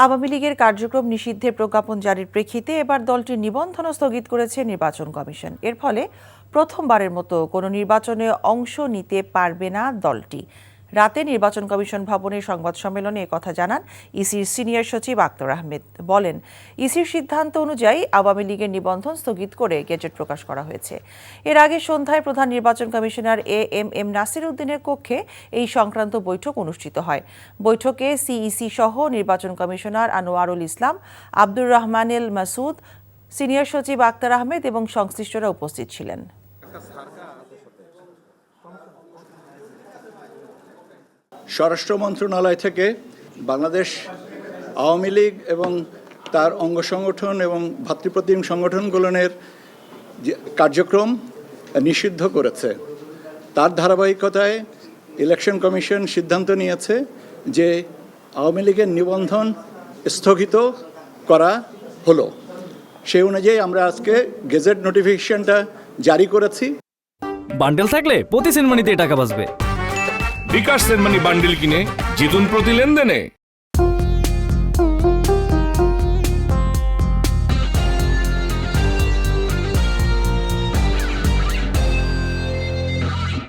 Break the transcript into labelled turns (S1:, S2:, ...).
S1: আওয়ামী লীগের কার্যক্রম নিষিদ্ধের প্রজ্ঞাপন জারির প্রেক্ষিতে এবার দলটির নিবন্ধন স্থগিত করেছে নির্বাচন কমিশন। এর ফলে প্রথমবারের মতো কোনো নির্বাচনে অংশ নিতে পারবে না দলটি। রাতে নির্বাচন কমিশন ভবনের সংবাদ সম্মেলনে একথা জানান ইসির সিনিয়র সচিব আক্তার আহমেদ। বলেন, ইসির সিদ্ধান্ত অনুযায়ী আওয়ামী লীগের নিবন্ধন স্থগিত করে গেজেট প্রকাশ করা হয়েছে। এর আগে সন্ধ্যায় প্রধান নির্বাচন কমিশনার এএমএম নাসির উদ্দিনের কক্ষে এই সংক্রান্ত বৈঠক অনুষ্ঠিত হয়। বৈঠকে সিইসি সহ নির্বাচন কমিশনার আনোয়ারুল ইসলাম, আব্দুর রহমানেল মাসুদ, সিনিয়র সচিব আক্তার আহমেদ এবং সংশ্লিষ্টরা উপস্থিত ছিলেন।
S2: স্বরাষ্ট্র মন্ত্রণালয় থেকে বাংলাদেশ আওয়ামী লীগ এবং তার অঙ্গ সংগঠন এবং ভাতৃপ্রতিম সংগঠনগুলোর কার্যক্রম নিষিদ্ধ করেছে। তার ধারাবাহিকতায় ইলেকশন কমিশন সিদ্ধান্ত নিয়েছে যে আওয়ামী লীগের নিবন্ধন স্থগিত করা হলো। সেই অনুযায়ী আমরা আজকে গেজেট নোটিফিকেশনটা জারি করেছি।
S3: বান্ডেল থাকলে প্রতি সেনমানিতে টাকা বাঁচবে।
S4: বিকাশ সেনমানি বান্ডিল কিনে জিতুন প্রতি লেনদেনে।